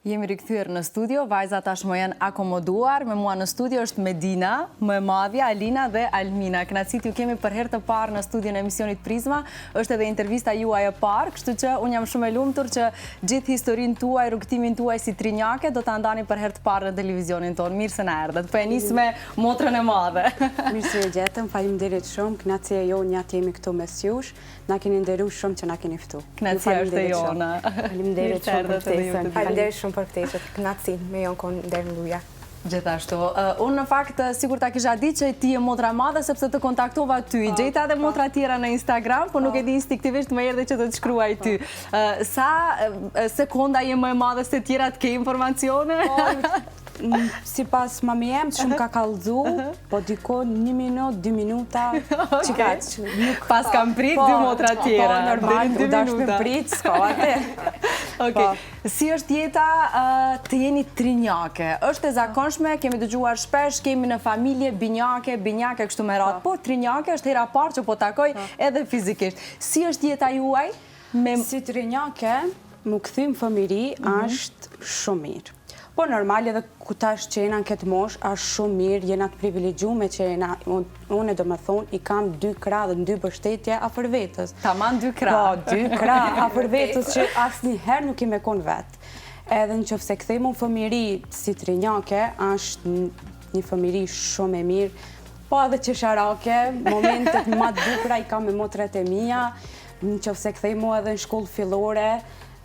Jemi rikthyer në studio, vajzat tashmë janë akomoduar, me mua në studio është Medina, më e madhja, Alina dhe Almina. Kënaqësi ju kemi për herë të parë në studion e emisionit Prizma, është edhe intervista juaj e parë, kështu që unë jam shumë e lumtur që gjithë historinë tuaj, rrugtimin tuaj si trinjake do ta ndani për herë të parë në televizionin tonë. Mirë se na erdhët. Po e nis me motrën e madhe. Mirë se u gjetëm, faleminderit shumë, kënaqësia jonë që jemi këtu mes jush. Na keni nderuar shumë që na keni ftuar. Kënaqësia është e jona. Faleminderit shumë për ftesën. Faleminderit shumë për ftesën. Kënaqësi me jon kon nderluja. Gjithashtu. Unë në fakt sigur ta kisha ditë që ti je motra e madhe sepse të kontaktova ty. Gjeta edhe motra tjera në Instagram, po nuk e di instinktivisht më erdhi që të shkruaj ty. Sa sekonda je më e madhe se tjerat, ke informacione? Si pas mami jem, shumë ka kallëzu, po diko 1 minutë, 2 minuta, që ka që nuk... Pas kam prit 2 motra tjera. Po, normal, u dash me prit, s'ka atë. Si është jeta të jeni trinjake? Është e zakonshme, kemi dëgjuar shpesh, kemi në familje binjake, kështu me radhë, po trinjake është hera parë që po takoj edhe fizikisht. Si është jeta juaj? Si trinjake, më këthim fëmiri, është shumë mirë. Po normal edhe ku tash që jena në këtë mosh, është shumë mirë, jena të privilegjume që jena, unë do me thonë, i kam 2 krah dhe 2 bështetje afër vetës. Taman 2 krah. Po, 2 krah afër vetës që asnjëherë nuk i me kon vetë. Edhe në qofse kthejmë në fëmiri si trinjake, është një fëmiri shumë e mirë, po edhe qesharake, momentet më të bukura i kam me motrat e mia, në qofse kthejmë edhe në shkollë fillore,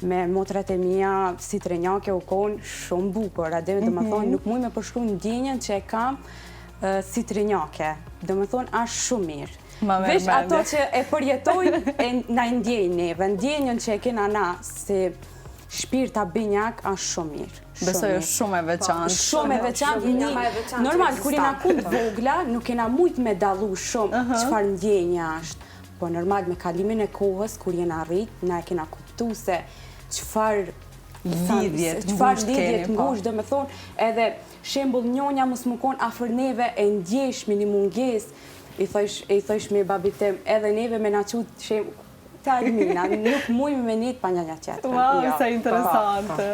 me motrat e mia si trinjake u konë shumë bukur. Ademi do me thonë, nuk muj me përshkru ndjenjen që e kam si trinjake. Do me thonë, ashtë shumë mirë. Vesh ato që e përjetojnë, na ndjenjë neve. Ndjenjën që e kena na, si shpirta binjak, ashtë shumë mirë. Besoj është shumë e veçantë. Shumë e veçantë. Normal, kur jena kullë vogla, nuk kena mujt me dallu shumë çfarë ndjenja është. Po normal, me kalimin e kohës, kur jena rrit, na e kena kuptu se qëfar lidhjet ngushtë, do me thonë, edhe shembull njonja mos më konë afër neve e ndjeshmi një munges, i thojsh me babit tem, edhe neve me na qut shembull, të Almina, nuk mujmë me njët pa një tjetër. Wow, sa interesante.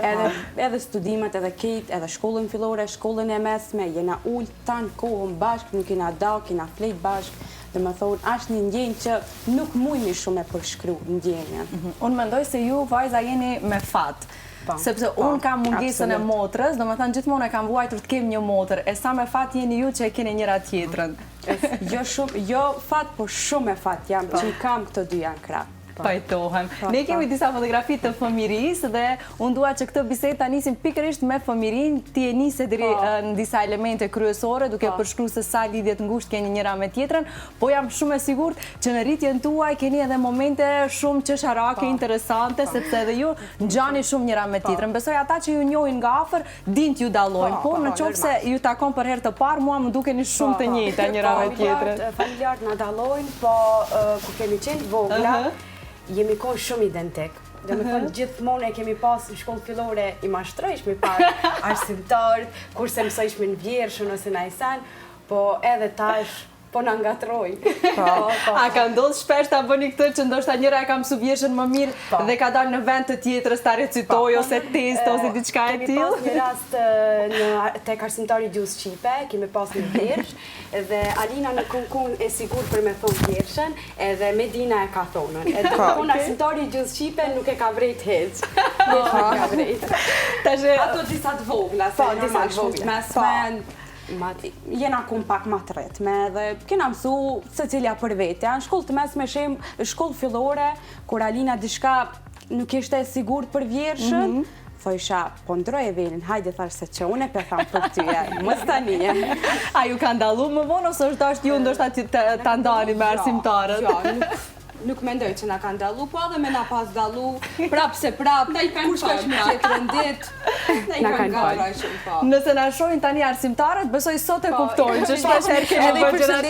Edhe studimet, edhe kejt, edhe shkollën fillore, shkollën e mesme, jena ullë tanë kohën bashkë, nuk kena da, kena flejt bashkë, dhe me thonë, është një ndjenjë që nuk mujmi shumë e përshkru ndjenjën. Unë mendoj se ju, vajza, jeni me fatë. Sepse unë kam mungesën e motrës, do me thënë gjithmonë e kam vuajtur të kem një motër, e sa me fatë jeni ju që e keni njëra tjetrën. Jo fatë, po shumë e fatë jam, që i kam këto 2 janë krah. Pajtohem. Ne kemi disa fotografi të fëmirisë dhe unë dua që këtë bisedë ta nisim pikërisht me fëmirin, ti e nise deri në disa elemente kryesore, duke përshkruar se sa lidhjet ngushtë keni njëra me tjetrën, po jam shumë e sigurt që në rritjen tuaj keni edhe momente shumë qesharake interesante, sepse edhe ju ngjani shumë njëra me tjetrën. Besoj ata që ju njohin nga afër, din t'ju dallojnë, po në qoftë se ju takon për herë të parë, mua më dukeni shumë të njëjta njëra me tjetrën. Familjarët na dallojnë, po ku kemi qenë vogla, jemi kohë shumë identik. Dhe me thonë, gjithmonë e kemi pas në shkollë fillore i mashtrojshmi pak arsimtarët, kurse mësojshmi në vjershën ose në ajsan, po edhe tash, po në ngatrojnë. A ka ndodhë shpesh të bëni këtë që ndoshta njëra e kam subjeshën më mirë dhe ka dalë në vend të tjetërës të recitoj ose test ose diçka e tillë? Kemi pas një rast tek arsimtari gjuhës shqipe, kemi pas një vjersh, dhe Alina në kun e sigur për me thonë vjershën, edhe Medina e ka thonën. Edhe kun arsimtari gjuhës shqipe nuk e ka vrejt heq. Nuk e ka vrejt. Ato disa të vogla, se disa të vogla. Jena kun pak ma të rritme dhe kena mësu se cilja për vete. Në shkollë të mesme shkollë fillore, kur Alina dishka nuk ishte e sigur për vjershën, thojsha, po ndroj e velin, hajde thash se që unë e pethan për tyje, mës tanje. A ju ka ndalu më vonë, ose është ashtë ju ndoshta të ndani me arsimtarët? Jo, nuk mendoj që na kanë dallu, po edhe me na pas dallu, prap se prap, kur shkash me qetrën dit, na kanë gatra shumë pa. Nëse na shohin tani arsimtarët, besoj sot e kuptojnë që shpesh herë kemi bërë gjëra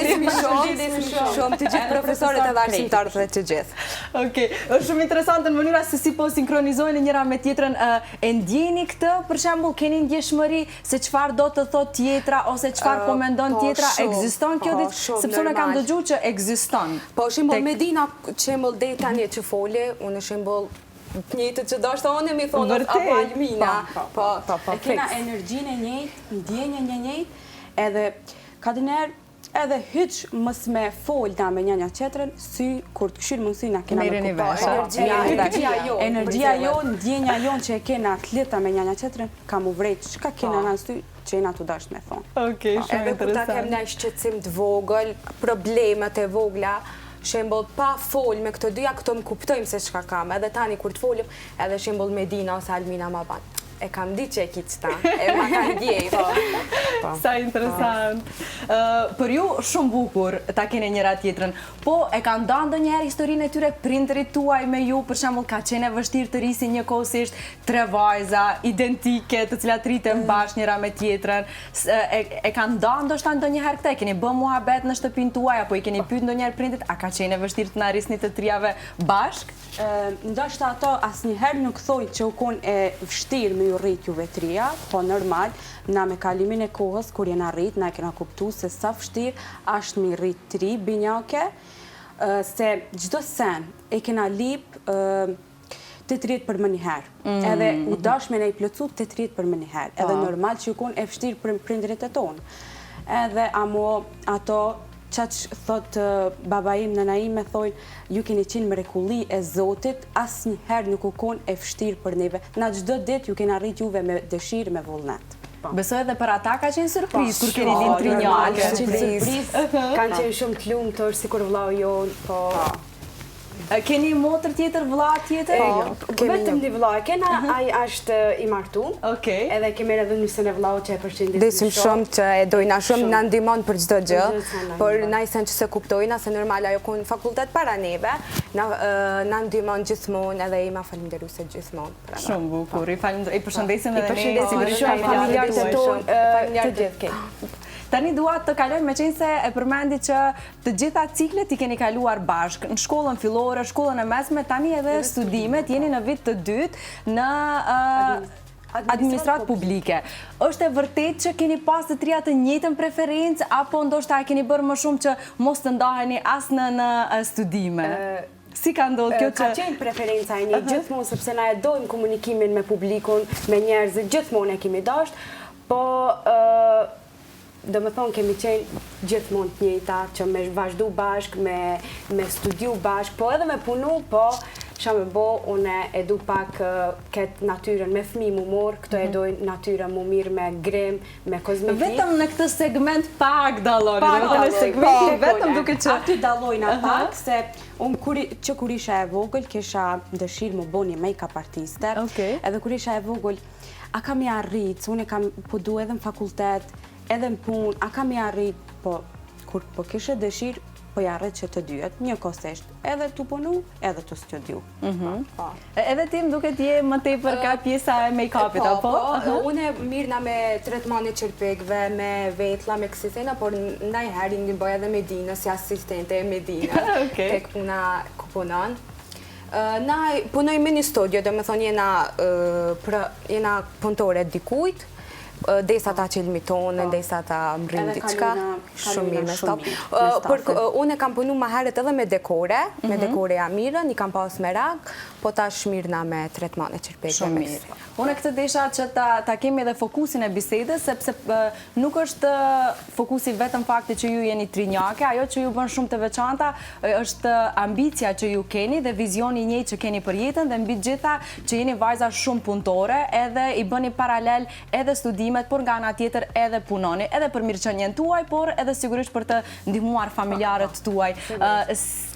shumë të gjithë profesorët edhe arsimtarët dhe të gjithë. Okej, është shumë interesante në mënyra se si po sinkronizojnë njëra me tjetrën. E ndjeni këtë, për shembull, keni ndjeshmëri se çfarë do të thotë tjetra ose çfarë po mendon tjetra, ekziston kjo ditë, sepse unë kam dëgjuar që ekziston. Po shembull Medina, shembull deri tani që fole, unë shembull të njëjtë që do shtë onë mi thonë apo Almina. E kena energjinë e njëjtë, ndjenjën e njëjtë, edhe ka dënerë edhe hyç mës me fol na me njënja qetrën, sy kur të këshirë mundësi na kena me kuptohet. Energjia jo, ndjenja jonë që e kena atleta me njënja qetrën, ka mu vrejt çka kena në sy që jena të dasht me thonë. Okej, shumë interesant. Edhe kur ta kem në shqetësim të vogël, problemet e vogla, shembull pa fol me këto dyja, këto më kuptojmë se çka kam, edhe tani kur të folim, edhe shembull Medina ose Almina ma ban. E kam ditë që e ki qëta, e ma kanë djej. Sa interesant. Për ju shumë bukur ta kene njëra tjetrën, po e ka ndonë ndonjëherë historinë e tyre prindërit tuaj me ju, për shembull ka qenë vështirë të risi njëkohësisht 3 vajza identike të cilat rriten bashkë njëra me tjetrën. E ka ndonë ndoshta ndonjëherë këtë, keni bë muhabet në shtëpinë tuaj apo i keni pyet ndonjëherë prindit, a ka qenë vështirë të na rrisni të trijave bashkë? Ndoshta ato asnjëherë nuk thojnë që u kon e vështirë me ju rrit juve trija, po normal, na me kalimin e kohës, kur jena rrit, na e kena kuptu se sa vështirë është mi rrit 3 binjake, se gjdo sen e kena lip të trijet për më njëherë. Edhe u dash me ne i plëcu të trijet për më njëherë. Edhe normal që ju kon e vështirë për prindrit e tonë. Edhe amo ato qa që thotë baba im, nëna im me thojnë, ju keni qenë mrekulli e Zotit, asë njëherë nuk u konë e vështirë për neve. Na gjdo dit ju kena rrit juve me dëshirë, me vullnet. Besoj edhe për ata ka qenë surprizë kur keni lind trinjake. Kanë qenë shumë të lumtur, sikur vllau jonë, po. Keni motër tjetër, vlla tjetër? Vetëm një vlla. Kena, ai është i martuar. Okej. Edhe kemi edhe nisën e vllau që e përshëndesim shumë. Desim shumë që e dojna shumë, na ndihmon për çdo gjë, por na i sen që se kuptojna se normal ajo kun fakultet para neve, na ndihmon gjithmonë edhe i ma falenderuese gjithmonë. Shumë bukur. I përshëndesim edhe ne. I përshëndesim familjarët e tonë, të gjithë. Tani dua të kalojmë me qenë se e përmendi që të gjitha ciklet i keni kaluar bashkë, në shkollën fillore, shkollën e mesme, tani edhe studimet, jeni në vit të dytë në administratë publike. Është e vërtet që keni pas të trija të njëjtën preferencë, apo ndoshta e keni bërë më shumë që mos të ndaheni as në studime? Si ka ndodhë kjo që... Ka qenë preferenca e një gjithmonë, sepse na e dojmë komunikimin me publikun, me njerëzit, gjithmonë e kemi dashur, po... Do me thonë kemi qenë gjithmonë të njëjta, që me vazhdu bashk, me studiu bashk, po edhe me punu, po qa me bo, une e du pak këtë natyren me fmi mu morë, këto e dojnë natyren mu mirë me grem, me kozmetik. Vetëm në këtë segment pak daloni, vetëm duke që... Aty dalojna pak, se unë që kur isha e vogël, kisha dëshirë mu bo një make-up artiste, edhe kur isha e vogël, a kam i arrit, unë e kam podu edhe në fakultet, edhe në punë, a kam i arrit, po kur po kishe dëshirë, po i arrit që të dyjet, një kosesht, edhe të punu, edhe të studiu. Edhe tim duke t'je më tepër ka pjesa e make-upit, apo? Po, une mirëna me tretmane qërpekve, me vetla, me kësisena, por ndajherë një bëj edhe Medina, si asistente e Medina, tek puna kuponan. Na punojmë një studio, dhe me thonë jena punëtore dikujt, desa ta qilmi tonë, desa ta mrindi qka, shumë mirë me stop. Unë e kam punu ma heret edhe me dekore, me dekore Amirën, i kam pas me rak, po ta shmirna me tretmane qërpeke. Shumë mirë. Unë e këtë desha që ta kemi edhe fokusin e bisedës, sepse nuk është fokusi vetëm fakti që ju jeni trinjake, ajo që ju bën shumë të veçanta është ambicia që ju keni dhe vizioni njëjtë që keni për jetën dhe mbi gjitha që jeni vajza shumë punëtore edhe i bëni paralel edhe studimet, por nga ana tjetër edhe punoni, edhe për mirëqenien tuaj, por edhe sigurisht për të ndihmuar familjarët tuaj.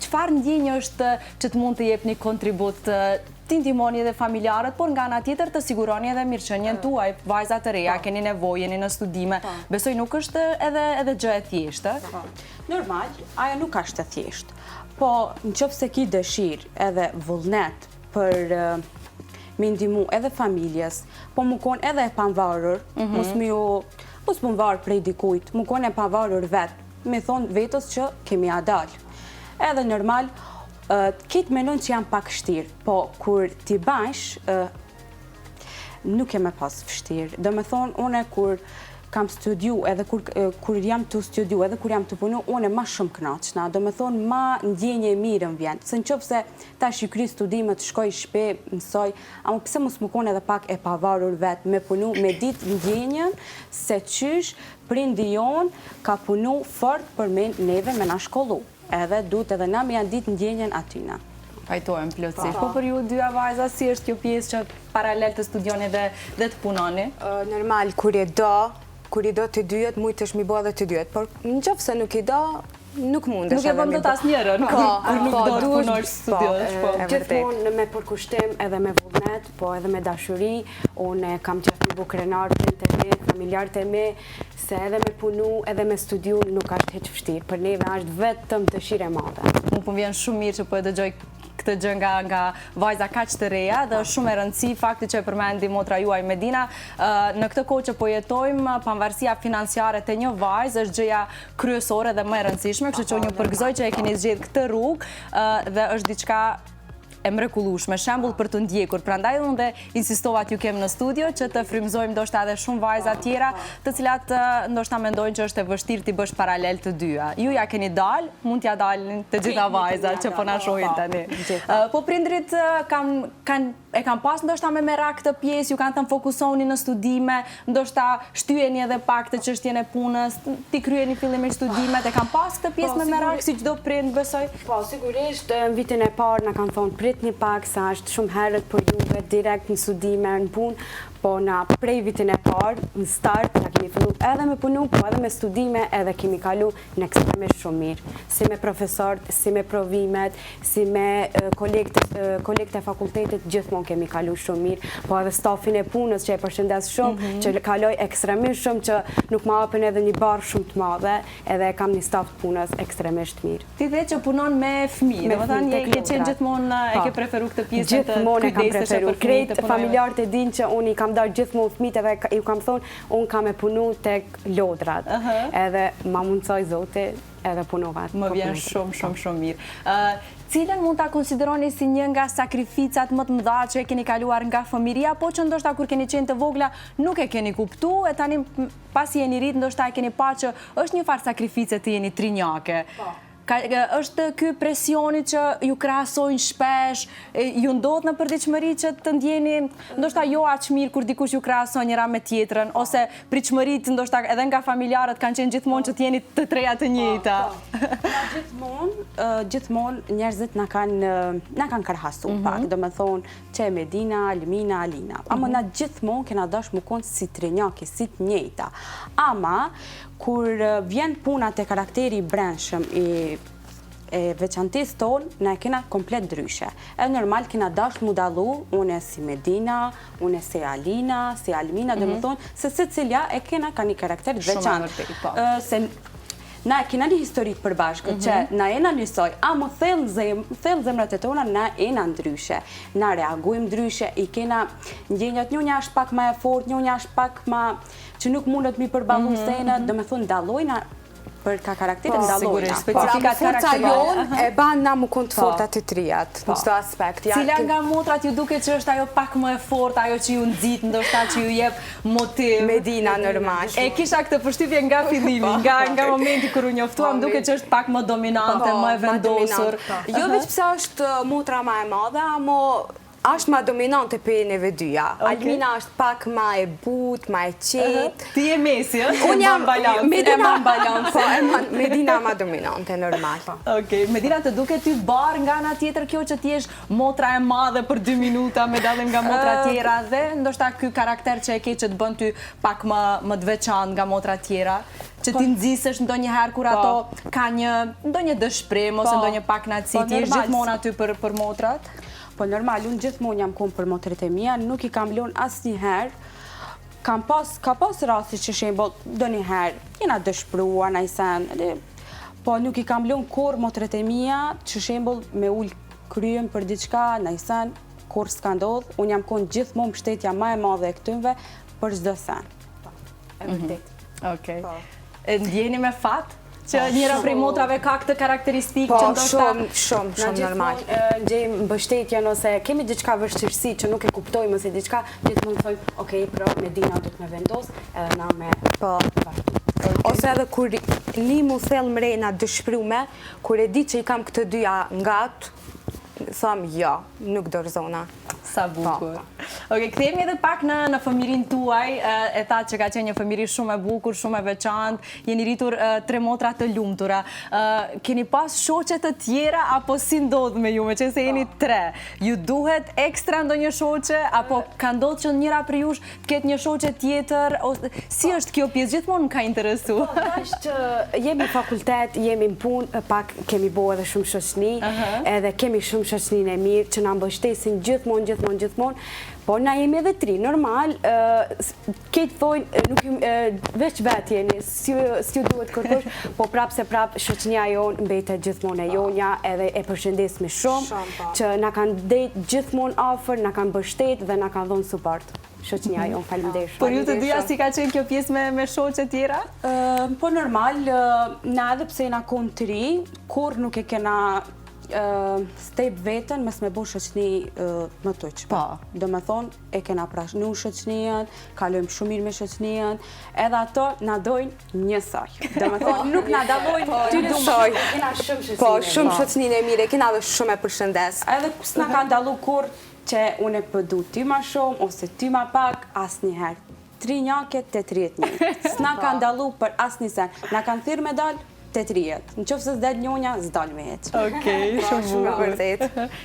Çfarë ndjenjë është që të mund të jepni kontribut të ndihmoni edhe familjarët, por nga ana tjetër të siguroni edhe mirëqenien tuaj, vajzat të reja, keni nevojë, jeni në studime. Besoj nuk është edhe gjë e thjeshtë. Normal, ajo nuk është e thjeshtë. Po, nëse ki dëshirë edhe vullnet për me ndihmu edhe familjes, po më konë edhe e pavarur, mos më varë prej dikujt, më konë e pavarur vetë, me thonë vetës që kemi adal. Edhe normal, kitë menon që jam pak vështirë, po kur t'i bash, nuk e me pas vështirë. Do me thonë, une kur kam studiu, edhe kur jam të studiu, edhe kur jam të punu, unë e ma shumë knaqna, do me thonë ma ndjenje e mirë më vjen. Se në qofë se ta shikry studimet, shkoj shpe, mësoj, ama pëse mos më kone edhe pak e pavarur vetë, me punu, me ditë ndjenjen, se qysh prindi jonë ka punu fort për neve me na shkollu. Edhe duhet edhe na me janë ditë ndjenjen atyna. Pajtojmë plotësisht. Po për ju dyja vajza, si është kjo pjesë që paralel të studioni dhe të punoni? Normal, kur i do të dyjet, mujtë është mi bo dhe të dyjet, por në qofë se nuk i do, nuk mundesh. Nuk e bëm do të asë njërën, kur nuk do të punosh studiosh. Gjithmonë me përkushtim edhe me vullnet, po edhe me dashuri, unë kam qëtë një bukrenarët të me, familjarët e me, se edhe me punu, edhe me studiu nuk është heq vështirë, për neve është vetëm dëshirë e madhe. Mu po vjen shumë mirë që po e dëgjoj këtë gjë nga vajza kaq të reja dhe është shumë e rëndësi fakti që e përmendi motra juaj Medina. Në këtë kohë që po jetojmë, pavarësia financiare të një vajzë është gjëja kryesore dhe më e rëndësishme, kështu që unë ju përgëzoj që e keni zgjedhur këtë rrugë dhe është diçka e mrekullueshme, shembull për të ndjekur. Prandaj unë dhe insistova t'ju kem në studio që të frymëzojmë ndoshta edhe shumë vajza tjera, të cilat ndoshta mendojnë që është e vështirë t'i bësh paralel të dyja. Ju ja keni dalë, mund t'ja dalin të gjitha vajzat që po na shohin tani. Po prindrit e kanë pas ndoshta me merak këtë pjesë, ju kanë thënë fokusoni në studime, ndoshta shtyheni edhe pak të çështjen e punës, ti kryeni fillimisht studimet, e kanë pas këtë pjesë me merak si çdo prind besoj? Po, sigurisht, në vitin e parë na kanë thonë prit një pak, sa është shumë herët për juve, direkt në studime, në punë, po na prej vitin e parë, në start, na kemi fillu edhe me punu, po edhe me studime, edhe kemi kalu në ekstremisht shumë mirë. Si me profesorët, si me provimet, si me kolegët e fakultetit, gjithmonë kemi kalu shumë mirë, po edhe stafin e punës që e përshëndes shumë, që kaloj ekstremisht shumë, që nuk ma hapen edhe një barë shumë të madhe, edhe kam një staf të punës ekstremisht mirë. Ti dhe që punon me fëmijë, dhe më thënë, ke qenë gjithmonë e ke preferu këtë pjesën të kujdeseshe për fëmijët e punojve? Familjarët e din që unë i kam darë gjithmonë fëmijët edhe ju kam thonë, unë kam e punu tek lodrat, edhe ma mundësoj zote edhe punovat. Më vjen shumë mirë. Cilën mund ta konsideroni si një nga sakrificat më të mëdha që e keni kaluar nga fëmiria, po që ndoshta kur keni qenë të vogla nuk e keni kuptu, e tani pasi jeni rrit ndoshta e keni pa që është një farë sakrifice të jeni trinjake. është ky presioni që ju krahasojnë shpesh, ju ndodh në përditshmëri që të ndjeni ndoshta jo aq mirë kur dikush ju krahason njëra me tjetrën, ose pritshmëritë ndoshta edhe nga familjarët kanë qenë gjithmonë që të jeni të treja të njëjta. Gjithmonë njerëzit na kanë krahasuar pak, domethënë që Medina, Almina, Alina. Ama na gjithmonë kena dash më kon si trinjake, si të njëjta. Ama kur vjen puna te karakteri i brendshëm e veçantisë tonë, na e kena komplet ndryshe. E normal kena dash mu dallu, unë si Medina, unë si Alina, si Almina, domethënë se secila e kena ka një karakter veçantë. Se na e kena një historik përbashkët që na e na njësoj, a më thellë zemrat e tona na e na ndryshe. Na reagujmë ndryshe, i kena ndjenjat, njënja është pak ma e fort, njënja është pak ma që nuk mundet mi përballu sene, do me thunë dalojna për ka karakterin dalojna. Specifikat forca jonë e ban na më kënë të forta të trijat, në çdo aspekt. Cila nga motrat ju duke që është ajo pak më e fort, ajo që ju nxit, ndoshta që ju jep motiv? Medina normal. E kisha këtë përshtypje nga fillimi, nga momenti kur u njoftuam, duke që është pak më dominante, më e vendosur. Jo veç pse është motra ma e madhe, amo është ma dominante për neve dyja. Almina është pak ma e but, ma e qetë. Ti e mesi, unë jam balans. Medina ma dominante, normal. Medina, të duke ty barë nga nga tjetër kjo që ti jesh motra e madhe për 2 minuta me dallim nga motra tjera dhe ndoshta ky karakter që e ke që të bën ty pak më të veçantë nga motra tjera, që ti nxisesh ndonjëherë kur ato ka ndonjë dëshpërim ose ndonjë pak naci, ti je gjithmonë aty për motrat? Po normal, unë gjithmonë jam konë për motret e mia, nuk i kam lënë asnjëherë. Ka pas rasti që shembull ndonjëherë jena dëshpëruar në sen, po nuk i kam lënë kurrë motret e mia që shembull me ul kryen për diçka në sen, kur s'ka ndodhur, unë jam konë gjithmonë mbështetja më e madhe e këtyre për çdo sen. E vërtet. Ndjeni me fat Që njëra prej motrave ka këtë karakteristikë që ndoshta... Shumë normal. Gjejmë mbështetjen ose kemi diçka vështirësi që nuk e kuptojmë ose diçka, gjithmonë thojmë, okej, Medina do të më vendos, edhe na me... Ose edhe kur një mu thellë mrejna dëshprume, kur e di që i kam këtë dyja ngat, thamë ja, nuk dorëzona. Sa bukur. Oke, kthehemi edhe pak në fëmirin tuaj, e tha që ka qenë një fëmiri shumë e bukur, shumë e veçantë, jeni rritur 3 motra të lumtura. Keni pas shoqe të tjera, apo si ndodh me ju, me që se jeni 3? Ju duhet ekstra ndonjë shoqe, apo ka ndodhur që njëra për jush të ketë një shoqe tjetër? Si është kjo pjesë? Gjithmonë më ka interesu. Është që jemi fakultet, jemi në punë, pak kemi bo edhe shumë shoqni, edhe kemi shumë shoqnin e mirë që na mbështesin gjithmonë, po na jemi edhe 3, normal, këtë thojnë, nuk veç vetë jeni, si ju duhet kërkosh, po prapë se prapë shoqnia jonë mbetet gjithmonë e jonja, edhe e përshëndes me shumë, që na kanë dhejt gjithmonë afër, na kanë mbështet dhe na kanë dhënë suport. Shoqnia jonë, faleminderit. Por ju të dyja si ka qenë kjo pjesë me shoqe tjera? Po normal, na edhe pse na konë 3, kur nuk e kena step vetën, mes me bo shoqni më tuq. Do me thonë, e kena prashnu shoqnijën, kalojmë shumë mirë me shoqnijën, edhe ato na dojnë njësoj. Do me thonë, nuk na dalojnë ty njësoj. Kena shumë shoqni. Po, shumë shoqnin e mire, kena dhe shumë e përshëndes. Edhe s'na ka ndalu kur që unë e pëdu ty ma shumë, ose ty ma pak, asë njëherë. 3 njake, 8 s'na ka ndalu për asë një sen. Na kanë thirë me dalë, 8. Në qofë se s'del njonja, s'dal me jetë. Okej, shumë vërtet.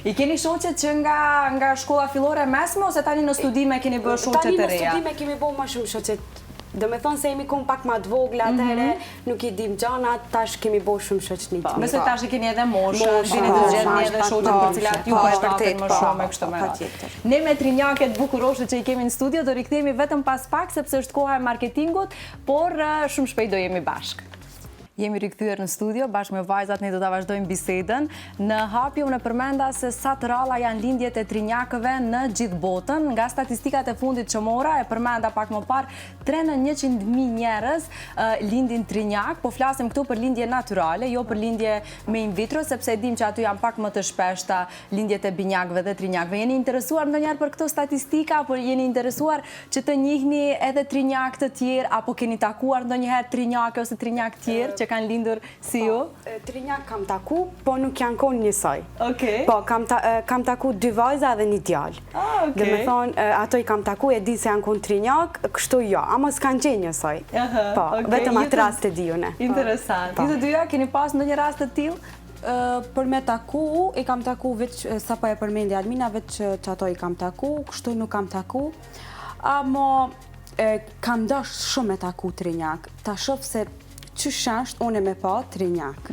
I keni shoqet që nga shkolla fillore mesme, ose tani në studime keni bërë shoqet të reja? Tani në studime kemi bërë ma shumë shoqet. Do me thonë se jemi kom pak ma të vogla atëhere, nuk i dim gjanat, tash kemi bërë shumë shoqni të mirë. Mëse tash e keni edhe moshë, vini të gjetni edhe shoqet për cilat ju përshtaten më shumë e kështë me ratë. Ne me trinjaket bukuroshe që i kemi në studio, do rikthehemi vetëm pas pak, sepse është koha e marketingut, por shumë shpejt do jemi bashkë. Jemi rikthyer në studio, bashkë me vajzat ne do ta vazhdojmë bisedën. Në hapje unë përmenda se sa të ralla janë lindjet e trinjakëve në gjithë botën. Nga statistikat e fundit që mora, e përmenda pak më parë, 3 në 100.000 njerëz lindin trinjak, po flasim këtu për lindje natyrale, jo për lindje me in vitro, sepse dim që aty janë pak më të shpeshta lindjet e binjakëve dhe trinjakëve. Jeni interesuar ndonjëherë për këto statistika, apo jeni interesuar që të njihni edhe trinjak të tjerë, apo keni takuar ndonjëherë trinjake ose trinjak tjerë që kanë lindur si ju? Trinjak kam taku, po nuk janë konë njësoj. Okej. Po, kam taku 2 vajza dhe 1 djalë. Dhe me thonë, ato i kam taku, e di se janë konë trinjak, kështu jo, ama s'kanë qenë njësoj. Po, vetëm atë rast e dijune. Interesant. Ju të dyja, keni pas ndonjë rast të tillë? Për me taku, i kam taku veç, sa po e përmendi Almina, veç që ato i kam taku, kështu nuk kam taku. Amo, kam dash shumë me taku trinjak. Ta shof se që shasht, unë e me pa trinjak.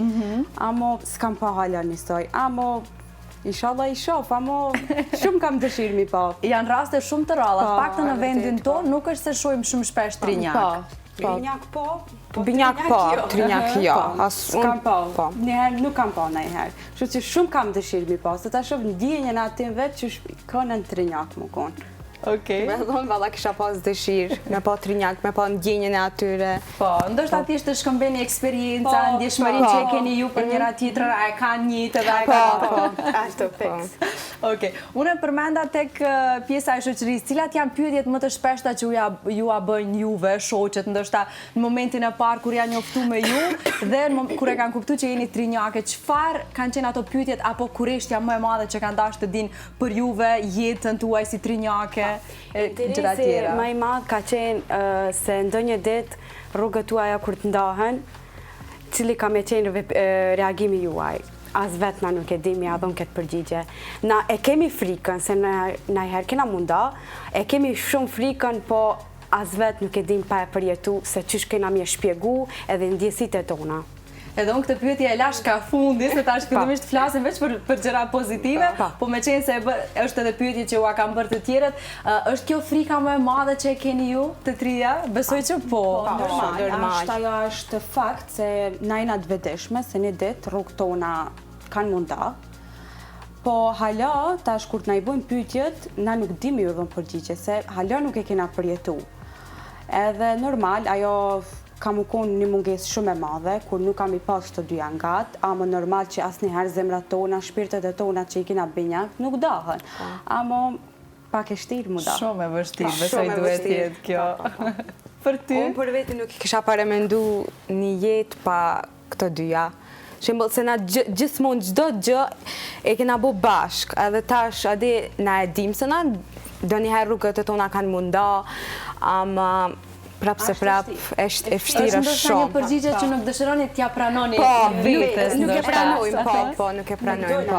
Amo, s'kam pa hala njësoj. Amo, inshallah i shof, amo, shumë kam dëshirë mi pa. Janë raste shumë të ralla, pak të në vendin tonë, nuk është se shojmë shumë shpesh trinjak. Trinjak po, binjak po, trinjak jo. S'kam pa, njëherë nuk kam pa nëjherë. Shë që shumë kam dëshirë mi pa, se ta shof në djenjën atin vetë që kënë në trinjak më konë. Okej. Me thonë, valla kisha pas dëshirë, me pa trinjak, me pa ndjenjën e atyre. Po, ndoshta thjesht të shkëmbeni eksperienca, ndjeshmërinë që e keni ju për njëra tjetrën, a e kanë njëtë edhe a e kanë ato. Ashtu fix. Okej, unë përmenda tek pjesa e shoqërisë, cilat janë pyetjet më të shpeshta që ju a bëjnë juve, shoqet, ndoshta në momentin e parë kur janë njoftu me ju, dhe kur e kanë kuptuar që jeni trinjake, çfarë kanë qenë ato pyetjet apo kurreshtja më e madhe që kanë dashur të dinë për juve, jetën tuaj si trinjake? Interesi më i madh ka qenë se ndonjë ditë rrugët tuaja kur të ndahen, cili ka me qenë reagimi juaj. As vetë na nuk e dimi, a dhon këtë përgjigje. Na e kemi frikën, se na i herë kena munda, e kemi shumë frikën, po as vetë nuk e dim pa e përjetu, se qysh kena mje shpjegu edhe ndjesit e tona. Edhe unë këtë pyetje e lash ka fundi, se tash fillimisht flasim veç për gjëra pozitive, po me qenë se është edhe pyetje që u a kam bërë të tjerët, është kjo frika më e madhe që e keni ju të trija? Besoj që po. Normal. Ajo është fakt se na jena të vetëshme, se një ditë rrugë tona kanë munda, po hala, tash kur na i bojnë pyetjet, na nuk dimi ju dhëmë përgjigje, se hala nuk e kena përjetu. Edhe normal, ajo kam u konë një mungesë shumë e madhe, kur nuk kam i pas të dyja ngatë, ama normal që asnjëherë zemrat tona, shpirtet e tona që i kina binjak, nuk dahen. Ama pak e shtirë mu da. Shumë e vështirë, besoj duhet jetë kjo. Për ty? Unë për veti nuk i kisha paramendu një jetë pa këto dyja. Shembull se na gjithmonë çdo gjë e kena bu bashk, edhe tash ade na e dim se na donjëherë rrugët e tona kanë munda, ama prap se prap është e vështirë shumë. Është një përgjigje që nuk dëshironi t'ja pranoni vetes. Nuk e pranojmë, nuk e pranojmë.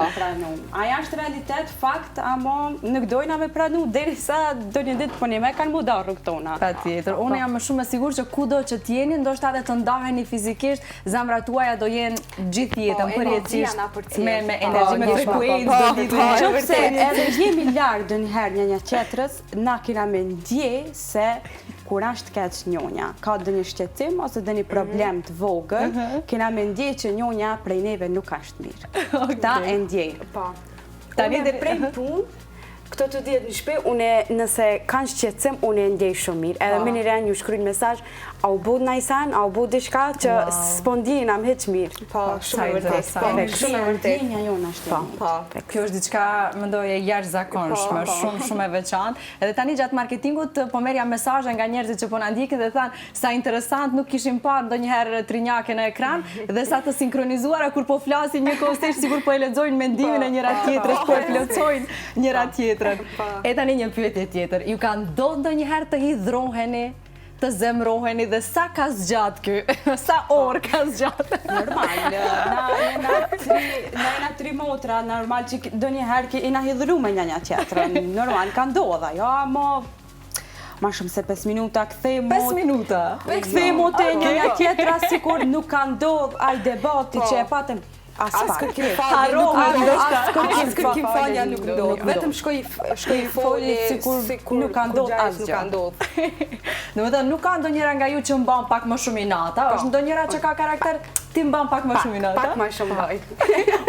Aja është realitet, fakt, ama nuk dojna me pranu derisa do një ditë po një me kanë muda rrugë tona. Patjetër. Unë jam më shumë e sigurt që kudo që t'jeni, ndoshta edhe të ndaheni fizikisht, zemrat tuaja do jenë gjithë jetën përjetësisht me energji, me frekuencë. Nëse edhe jemi larg ndonjëherë një tjetrës, na kena me ndje se kur është keq njonja, ka dhe një shqetim ose dhe një problem të vogël, kena me ndje që njonja prej neve nuk është mirë. Ta e ndjej. Unë e prej punë, këto të djetë në shpe, nëse kanë shqetsim, unë e ndjej shumë mirë. Edhe me një rejnë ju shkrujnë mesazh, a u bod në isan, a u bod dishka që s'pondjena më heq mirë. Po, shumë e vërtet. Shumë e vërtet. Ndjenja jonë është mirë. Kjo është diçka, mendoj, e jashtëzakonshme, shumë e veçantë. Edhe tani gjatë marketingut po merja mesazhe nga njerëzit që po na ndjekin dhe thanë sa interesant, nuk kishim parë ndonjëherë Trinjake në ekran dhe sa të sinkronizuara kur po flasin njëkohësisht sigur po e lexojnë mendimin e njëra tjetrës, po e plotësojnë njëra tjetrën. E tani një pyetje tjetër. Ju ka ndodhur ndonjëherë të hidhroheni, të zemroheni dhe sa ka zgjatë ky? Sa orë ka zgjatë? Normal, na jena 3 motra, normal që ndonjëherë ina hidhru me një tjetrën. Normal, ka ndodha, jo, ma shumë se 5 minuta këthejmë... 5 minuta? Këthejmë të një tjetra, sikur nuk ka ndodh aj debati që e patëm Askër kim falja nuk ndodh. Vetëm shkoj foli sikur nuk ka ndodh asgjë. Në më thënë, nuk ka ndonjëra nga ju që mban pak më shumë inata, është ndonjëra që ka karakter ti mban pak më shumë inata? Pak më shumë vaj.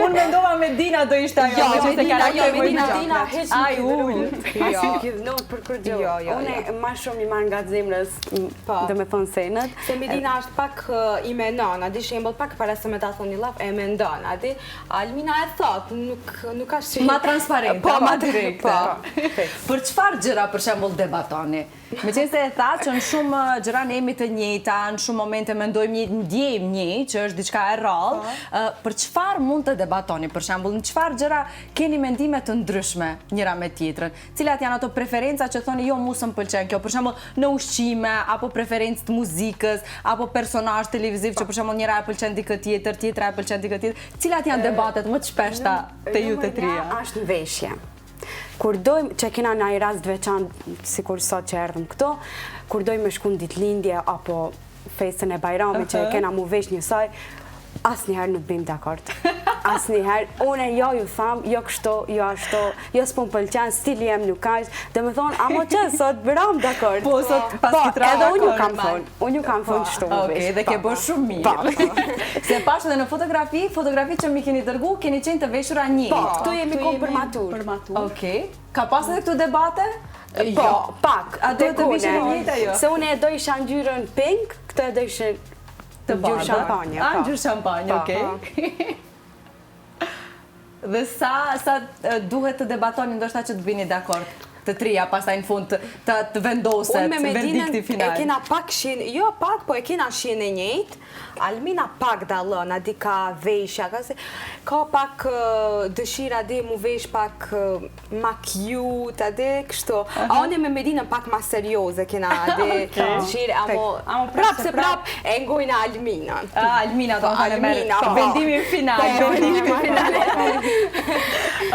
Unë mendova Medina do ishte ajo, me që se karakter më Medina heq Aj, ullë. Për kërgjë. Unë ma shumë i marrë nga zemrës, dhe me thonë senët. Se Medina është pak i menon, a di shembol pak para se me ta thonë një laf, e mendon. Almina e thot, nuk është që... Ma transparente, ma direkte. Për qëfar gjëra për shembull debatoni? Me qenë se e tha që në shumë gjëra ne jemi të njëjta, në shumë momente mendojmë një, ndjejmë një, që është diçka e rrallë, për çfarë mund të debatoni? Për shembull, në çfarë gjëra keni mendime të ndryshme njëra me tjetrën? Cilat janë ato preferenca që thoni jo mu s'm pëlqen kjo? Për shembull, në ushqime, apo preferencë të muzikës, apo personazh televiziv që për shembull njëra e pëlqen dikë tjetër, tjetra e pëlqen dikë tjetër. Cilat janë debatet më të shpeshta te ju të trija? Është në veshje. Kur dojmë, që kena në i rast veçantë, si kur sot që erdhëm këto, kur dojmë me shku në ditëlindje apo festën e Bajramit që kena mu vesh njësaj, asnjëherë nuk bëjmë dakord. Asnjëherë, une jo ju tham, jo kështu, jo ashtu, jo s'po m'pëlqen, stili jem nuk kaq, dhe me thonë, amo që sot bëram dakord. Po, sot pas kitra edhe unë ju kam thonë qështu më vesh. Okej, dhe ke bërë shumë mirë. Se pash edhe në fotografi që mi keni dërgu, keni qenë të veshura njëjtë. Po, këtu jemi kom për matur. Okej, ka pas edhe këtu debate? Po, pak. A do të vishë në njëjtë ajo? Se une e do isha ngjyrën pink, këtë e do ishe ngjyrë shampanje. A, ngjyrë shampanje, okej. Dhe sa duhet të debatoni ndoshta që të bini dakord të trija, pastaj në fund të vendoset verdikti final? E kena pak shien, jo pak, po e kena shien e njëjtë. Almina pak dallon, a di ka veshja, ka pak dëshira di mu vesh pak ma cute, a di kështu. A unë me Medina pak ma serioze kena di dëshira, amo prap se prap e ngojnë Almina. Almina do të merë vendimin final.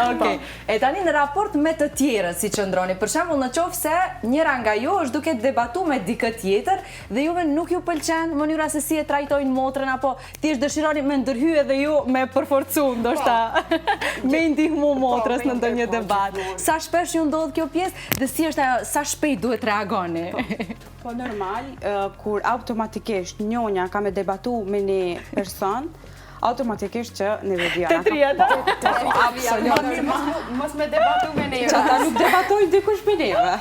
Okej, e tani në raport me të tjerët si qëndroni, për shembull në qoftë se njëra nga ju është duke debatu me dikë tjetër dhe juve nuk ju pëlqen mënyra se si e trajtojnë motrën, apo thjesht dëshironi me ndërhy edhe ju me përforcu, ndoshta me ndihmu motrës në ndonjë debat. Sa shpesh ju ndodh kjo pjesë dhe si është ajo, sa shpejt duhet reagoni? Po normal, kur automatikisht njonja ka me debatu me një person, automatikisht që në vedjana. Të trija. Mos me debatu me neve. Që ata nuk debatojnë dikush me neve.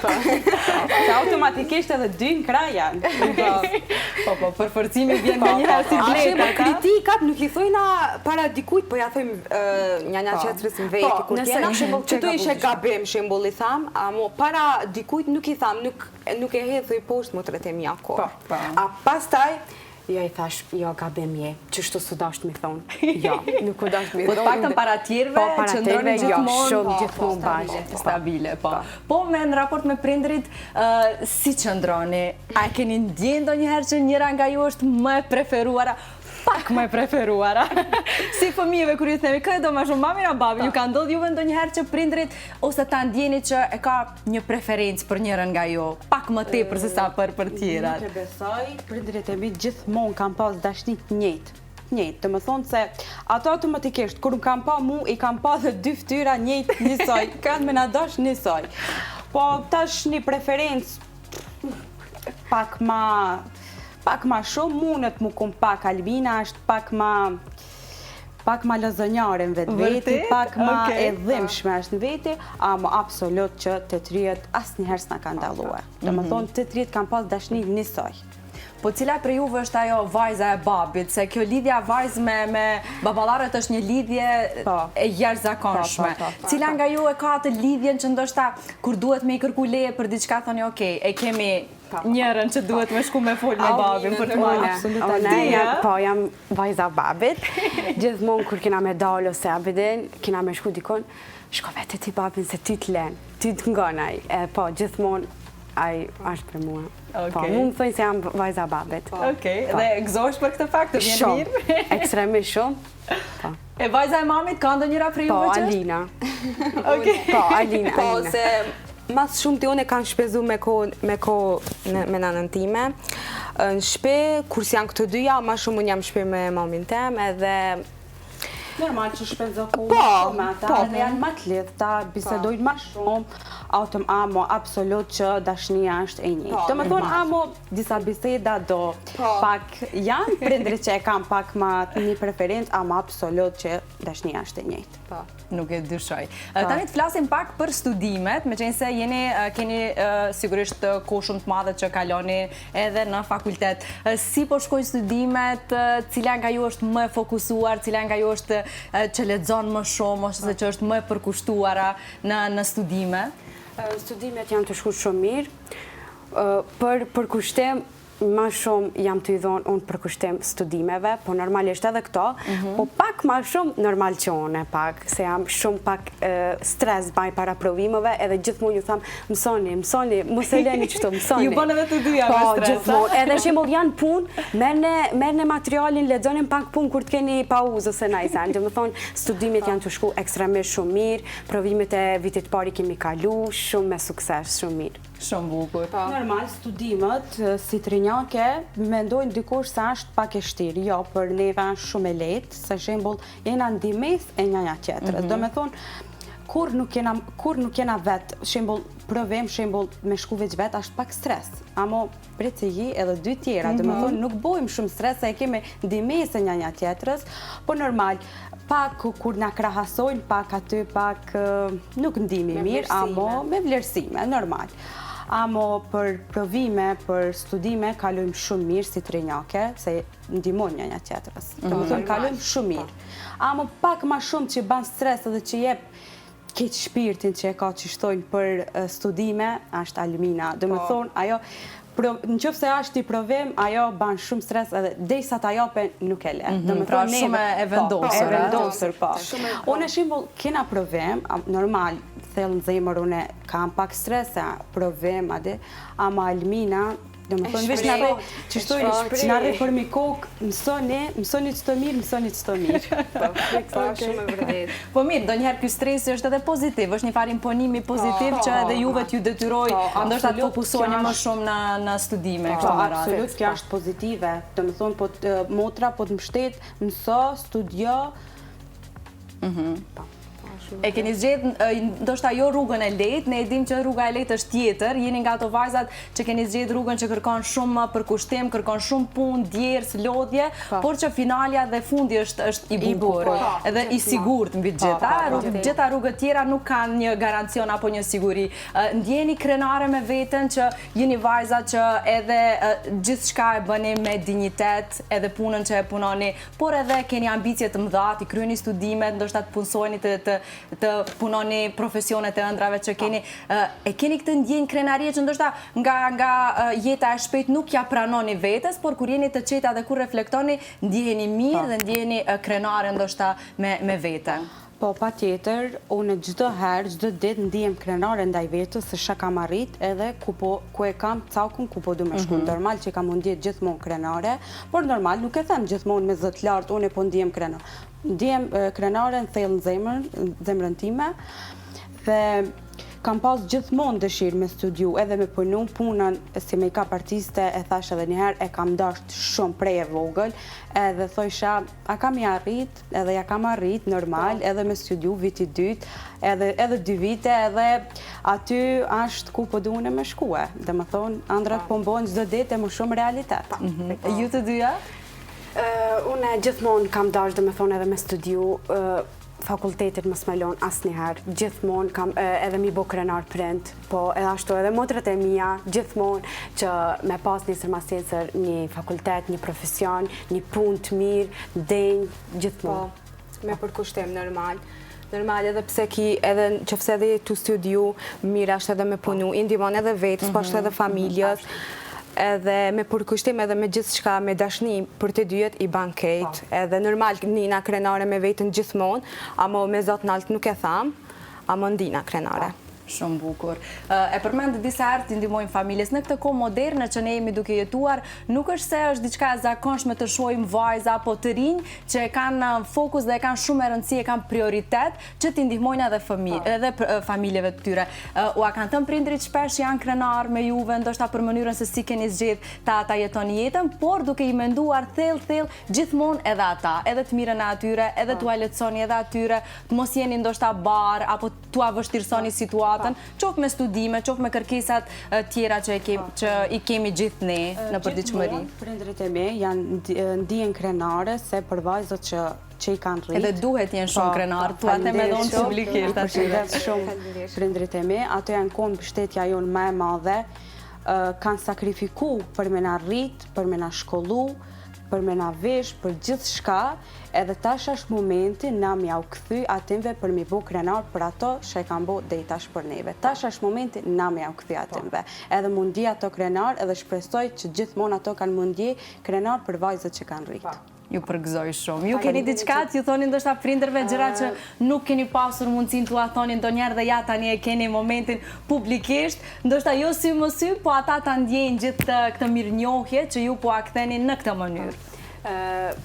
Se automatikisht edhe dy në kraj janë. Po, përforcimi vjen me njëherë si bleta. Kritikat nuk i thojna para dikujt, po ja thojmë njëna qetrës në vetë. Po, nëse Që tu ishe gabim, shembol i tham, amo para dikujt nuk i tham, nuk e hedhë i poshtë më të retem jako. A pastaj, jo i thash, jo gabim je, që shtu së dasht mi thonë. Jo, nuk u dasht mi thonë. Po të paktën para tjerve, që ndronë gjithmonë bashkë. Stabile, po. Po me në raport me prindrit, si që ndroni? A keni ndjenë do njëherë që njëra nga ju është më e preferuara? Pak më e preferuara. Si fëmijëve kur ju themi, këtë do më shumë mami na babi, ju ka ndodhur juve ndonjëherë që prindrit ose ta ndjeni që e ka një preferencë për njërin nga ju, pak më tepër se sa për tjerat. Nuk e besoj, prindrit e mi gjithmonë kanë pas dashni të njëjtë. Të më thonë se ato automatikisht, kur më kam pa mu, i kam pa dhe dy ftyra njëjtë njësoj, kanë me na dash njësoj. Po tash një preferencë pak ma shumë, mundet mu kum pak Albina, është pak ma lozonjare në vetë, pak ma e dhimshme është në veti, ama absolut që të trijet asë njëherë s'na ka ndalue. Dhe më thonë, të trijet kanë pas dashni njësoj. Po cila për juve është ajo vajza e babit, se kjo lidhja vajzë me babalarët është një lidhje e jashtëzakonshme. Cila nga ju e ka të lidhjen që ndoshta kur duhet me i kërku leje për diçka thoni okej, e kemi njërën që duhet me shku me fol me babin për të marrë. Po, jam vajza babit. Gjithmonë kur kina me dalë ose abiden, kina me shku dikon, shko vete ti babin se ti t'len, ti t'ngonaj. Po, gjithmonë ai është për mua. Po, mu më thënë se jam vajza babit. Okej, dhe gëzosh për këtë fakt, të vjen mirë? Shumë, ekstremisht shumë. E vajza e mamit ka ndonjëra për juve që? Po, Alina. Po, Alina. Po, se mas shumë të une kanë shpezu me me nanën time. Në shpe, kur si janë këtë dyja, ma shumë unë jam shpe me mamin tem, edhe Normal që shpenzo kohë me ata, dhe janë ma të lidhë, ta bisedojnë ma shumë, amo absolut që dashnia është e njëjtë. Do me thonë, amo disa biseda do pak janë, prindrit që e kam pak ma një preferencë, amo absolut që dashnia është e njëjtë. Nuk e dyshoj. Tani të flasim pak për studimet, me qenë se keni sigurisht kohë shumë të madhe që kaloni edhe në fakultet. Si po shkojnë studimet, cila nga ju është më e fokusuar, cila nga ju është që lexon më shumë, ose që është më e përkushtuara në studime? Studimet janë të shku shumë mirë. Për përkushtem, ma shumë jam të i dhonë unë përkushtem studimeve, po normalisht edhe këto, po pak ma shumë normal që unë pak, se jam shumë pak stres baj para provimeve, edhe gjithmonë ju thamë, mësoni, mos e leni qëto, mësoni. Ju bënë edhe të dyja me stres. Po, gjithmonë, edhe shemull janë punë, merrni materialin, lexonin pak punë kur të keni pauzë ose najsen. Dhe më thonë, studimet janë të shku ekstremisht shumë mirë, provimet e vitit pari kemi kalu, shumë me sukses, shumë mirë. Shumë bukur. Normal, studimet, si trinjake, mendojnë dikush se është pak e shtirë. Jo, për neve është shumë e letë, se shembull jena ndimes e njëja tjetër. Do me thonë, kur nuk jena vetë, shembull provim, shembull me shku veç vetë, është pak stres. Amo preci edhe dy tjera, do me thonë, nuk bojmë shumë stres, se e kemi ndimes e njëja tjetërës, po normal, pak kur na krahasojnë, pak aty, pak nuk ndimi mirë, amo me vlerësime, normal. Amo për provime, për studime, kalojmë shumë mirë si trinjake, se ndimon njëja tjetërës. Do me thonë, kalojmë shumë mirë. Amo pak ma shumë që ban stres edhe që jep keq shpirtin që e ka që shtojnë për studime, është Almina. Do me thonë, ajo, në qëfë se është i provim, ajo ban shumë stres edhe dhejsa ta jope nuk e le. Pra shumë e vendosër. E vendosër, po. Unë e shembull, kena provim, normal, thellë në zemër, unë kam pak stres, provim, ama Almina, do më thonë, vesh në arre për mi kokë, mësoni që të mirë, mësoni që të mirë. Shumë e vërdet. Po mirë, do njëherë kjo stresi është edhe pozitiv, është një farë imponimi pozitiv që edhe juve t'ju detyroj, ndoshta të fokusoni më shumë në studime. Absolut, kjo është pozitive. Do më thonë, motra po të mështet, mëso, studio. E keni zgjedh ndoshta jo rrugën e lehtë, ne e dim që rruga e lehtë është tjetër, jeni nga ato vajzat që keni zgjedh rrugën që kërkon shumë përkushtim, kërkon shumë punë, djerës, lodhje, por që finalja dhe fundi është i bukur, edhe i sigurt mbi gjitha. Gjitha rrugët tjera nuk kanë një garancion apo një siguri. Ndjeni krenare me veten që jeni vajza që edhe gjithçka e bëni me dinjitet, edhe punën që e punoni, por edhe keni ambicje të mëdha, të kryeni studimet, ndoshta të punësoni të punoni profesionet e ëndrave që keni. E keni këtë ndjenjë krenarie që ndoshta nga jeta e shpejt nuk ja pranoni vetes, por kur jeni të qeta dhe kur reflektoni, ndjeheni mirë dhe ndjeheni krenare ndoshta me veten. Po, pa tjetër, unë gjdo herë, gjdo ditë ndihem krenare ndaj vetës se shka kam arrit edhe ku e kam cakun ku po du me shku. Normal që kam ndjet gjithmonë krenare, por normal nuk e them gjithmonë me zët lartë, unë e po ndihem krenare. Ndihem krenare në thellë në zemrën time dhe kam pas gjithmonë dëshirë me studiu edhe me punu punën si make-up artiste, e thash edhe njëherë e kam dasht shumë prej e vogël, edhe thojsha, a kam i arrit, edhe ja kam arrit normal, edhe me studiu viti 2, edhe 2 vite, edhe aty ashtë ku po duhune me shkue. Dhe më thonë, andrat po mbojnë gjdo ditë e më shumë realitet. Ju të dyja? Unë gjithmonë kam dasht dhe me thonë edhe me studiu, fakultetit më smelon asë njëherë, gjithmonë kam edhe mi bo krenar prind, po edhe ashtu edhe motrët e mija, gjithmonë që me pas një sërmasjesër një fakultet, një profesion, një punë të mirë, denjë, gjithmonë. Po, me përkushtim, normal. Normal edhe pse ki edhe qëfse edhe të studiu, mirë ashtë edhe me punu, indimon edhe vetës, po ashtë edhe familjes, edhe me përkushtim edhe me gjithë shka me dashni për të dyjet i banket, edhe normal nina krenare me vetën gjithmonë, amo me zotë naltë nuk e thamë, amo ndina krenare. Shumë bukur. E përmend disa herë të ndihmojmë familjes. Në këtë kohë moderne që ne jemi duke jetuar, nuk është se është diçka e zakonshme të shohim vajza apo të rinj që e kanë fokus dhe e kanë shumë rëndësi, e kanë prioritet që t'i ndihmojnë edhe familjeve të tyre. U a kanë thënë prindrit shpesh janë krenar me juve, ndoshta për mënyrën se si keni zgjedh ta jetoni jetën, por duke i menduar thellë gjithmonë edhe ata, edhe të mirën e atyre, edhe t'u lehtësoni edhe atyre, të mos jeni ndoshta bar apo t'u vështirësoni situatën, qoftë me studime, qoftë me kërkesat tjera që i kemi gjithë ne në përditshmëri. Prindrit e me janë ndihen krenare se për vajzat që i kanë rritë. Edhe duhet jenë shumë krenarë, tu atë me dhonë publikisht. I përshëndet shumë prindrit e me, ato janë konë mbështetja jonë më e madhe, kanë sakrifiku për me na rritë, për me na shkollu, për me na vesh, për gjithë shka, edhe tash është momenti na mja u këthy atimve për mi bo krenar për ato që e kam bo dhe i tash për neve. Tash është momenti na mja u këthy atimve. Edhe mundi ato krenar, edhe shpresoj që gjithmonë ato kanë mundi krenar për vajzët që kanë rritë. Ju përgëzoj shumë. Ju keni diçka që ju thoni ndoshta prindërve gjëra që nuk keni pasur mundësinë t'u thoni ndonjëherë dhe ja tani e keni momentin publikisht, ndoshta jo sy më sy, po ata ta ndjejnë gjithë këtë mirënjohje që ju po a ktheni në këtë mënyrë.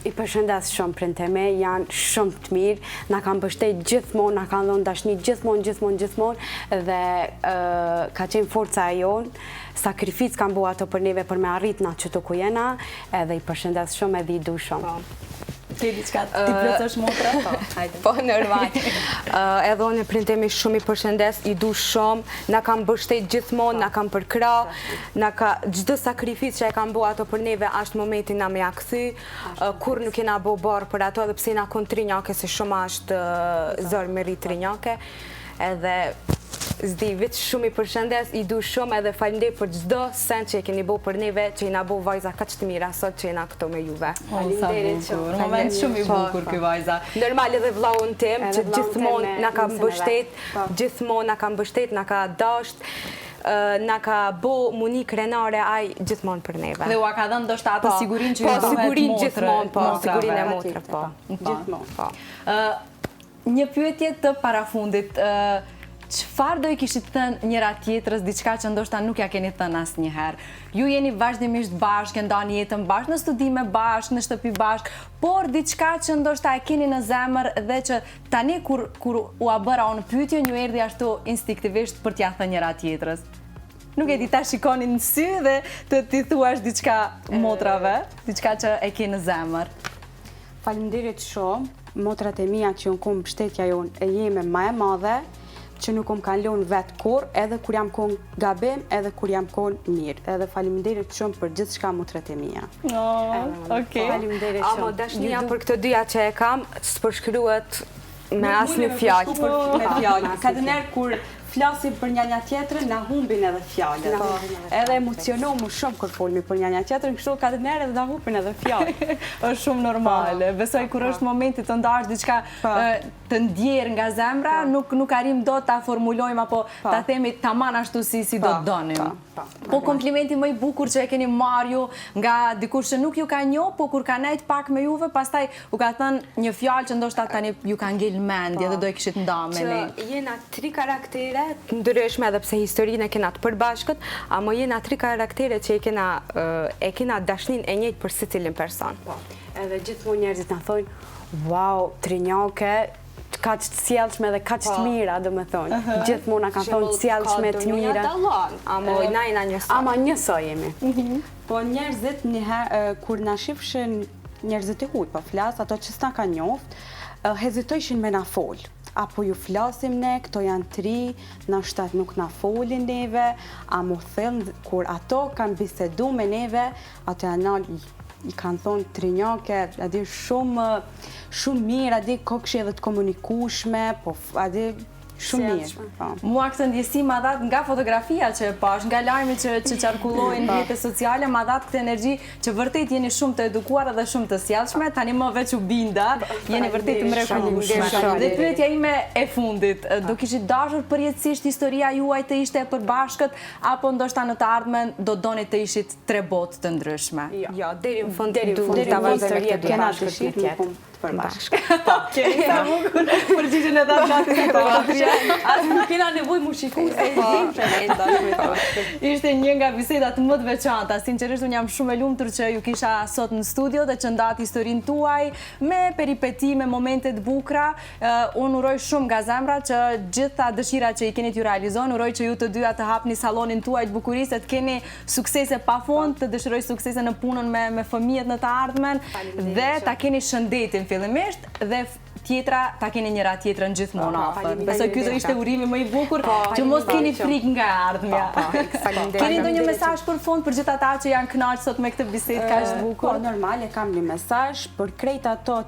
I përshëndes shumë prindët e me, janë shumë të mirë, na kanë mbështet gjithmonë, na kanë dhënë dashni gjithmonë dhe ka qenë forca e jonë, sakrificë kanë bua ato për neve për me arrit na që të ku jena, edhe i përshëndes shumë edhe i du shumë. Ke diçka ti plotësh motra? Po, normal. Edhe unë prindemi shumë i përshëndes, i du shumë, na kanë mbështet gjithmonë, na kanë përkra, çdo sakrificë që e kanë bua ato për neve, ashtë momentin na me ja kthy, kur nuk jena bo barë për ato, edhe pse na konë trinjake, se shumë ashtë zërë me rritë trinjake, edhe zdi, veç shumë i përshëndes, i du shumë edhe falimdej për gjdo sen që e keni bo për neve, që i na bo vajza ka që të mira sot që i na këto me juve. Falimderit shumë. Moment shumë i bukur këj vajza. Normal edhe vllahun tim, që gjithmonë na ka mbështet, gjithmonë na ka mbështet, na ka dasht, na ka bo muni krenare aj gjithmonë për neve. Dhe u a ka dhënë ndoshta atë sigurin që ju dohet motrë. Po, sigurin gjithmonë, po, sigurin e motrë, po. Gjithmonë. Një pyetje të parafundit, çfarë do i kishit thënë njëra tjetrës, diçka që ndoshta nuk ja keni thënë asnjëherë? Ju jeni vazhdimisht bashkë, ndani jetën bashkë, në studime bashkë, në shtëpi bashkë, por diçka që ndoshta e keni në zemër dhe që tani kur u a bëra unë pyetje, ju erdhi ashtu instinktivisht për t'ja thënë njëra tjetrës. Nuk e di ta shikoni në sy dhe të t'i thuash diçka motrave, diçka që e ke në zemër. Faleminderit shumë, motrat e mia që unë kom mbështetja jonë e jeme ma e madhe, që nuk kom kanë lonë vetë kur, edhe kur jam kon gabim, edhe kur jam kon mirë. Edhe faleminderit shumë për gjithë shka motrat e mia. Faleminderit shumë. Amo, dashnia për këtë dyja që e kam, s'përshkruhet me asnjë fjalë. Me fjalë. Ka të nërë kur flasim për njënja tjetërën, na humbin edhe fjallët. Edhe emocionohu shumë kur folmi për njënja tjetërën, kështu ka të nërë edhe na humbin edhe fjallët. është shumë normale. Besoj kur është momenti të ndash diçka të ndjerë nga zemra, nuk arim do ta formulojmë apo ta themi taman ashtu si do të donim. Po komplimenti më i bukur që e keni marrë ju nga dikush që nuk ju ka njoh, po kur ka nejt pak me juve, pastaj u ka thënë një fjalë që ndoshta tani ju ka ngel mendje dhe do e kishit ndarë me. Që jena 3 karaktere të ndryshme edhe pse historinë e kena të përbashkët, ama jena 3 karaktere që e kena dashnin e njëjtë për secilin person. Edhe gjithmonë njerëzit na thonë, wow, Trinjake, ka që të sjellshme dhe ka që të mira, dhe me thonë. Gjithmonë na kanë thonë të sjellshme të mira. Amo na jena njësoj. Ama njësoj jemi. Po njerëzit kur na shifshin njerëzit e huj, po flas, ato që s'na ka njoft, hezitojshin me na fol. Apo ju flasim ne, këto janë 3, na shtat nuk na folin neve, a mu thellë, kur ato kanë bisedu me neve, ato janë i kanë thonë Trinjake, adi shumë mirë, adi kokëshe edhe të komunikushme, po adi shumë mirë. Mua këtë ndjesi ma dhatë nga fotografia që e pash, nga lajmi që qarkullojnë në rrjetet sociale, ma dhatë këtë energji që vërtet jeni shumë të edukuar dhe shumë të sjellshme, tani më veç u binda, jeni vërtet të mrekullueshme. Dhe pyetja ime e fundit, do kishit dashur përjetësisht historia juaj të ishte e përbashkët, apo ndoshta në të ardhmen do doni të ishit 3 botë të ndryshme? Jo, deri në fund ta vazhdojmë këtë bashkët tjetër. Përbashkë. Po, keni sa bukur përgjigjen e datë gati sa të vatria. Asë nuk kena nevoj mu shiku se e zim që e ndashme. Ishte një nga bisedat më të veçanta. Sinqerisht unë jam shumë e lumtur që ju kisha sot në studio dhe që ndatë historinë tuaj me peripeti, me momente të bukura. Unë uroj shumë nga zemra që gjitha dëshirat që i keni t'ju realizon, uroj që ju të dyja të hapni salonin tuaj të bukurisë, të keni suksese pafund, të dëshiroj suksese në punën me fëmijët në të ardhmen dhe ta keni shëndetin fillimisht dhe tjetra ta keni njëra tjetrën gjithmonë afër. Besoj ky do ishte urimi më i bukur që mos keni frikë nga ardhmja. Keni ndonjë mesazh për fund për gjithë ata që janë kënaqur sot me këtë bisedë kaq të bukur? Po normal e kam një mesazh për krejt ato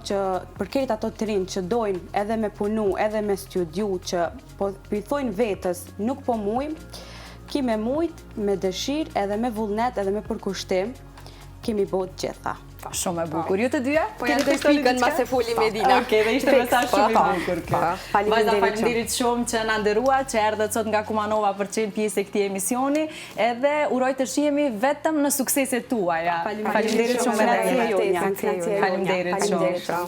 të rinë që dojnë edhe me punu, edhe me studiu që po i thojnë vetës nuk po mujm, ki me mujt, me dëshirë, edhe me vullnet, edhe me përkushtim, kemi bot gjitha. Shumë e bukur. Ju të dyja? Po janë të pikën ma se foli Medina. Okej, dhe ishte mesazh shumë i bukur kjo. Faleminderit shumë që na nderua, që erdhët sot nga Kumanova për të qenë pjesë e këtij emisioni, edhe uroj të shihemi vetëm në sukseset tuaja. Faleminderit shumë. Faleminderit shumë.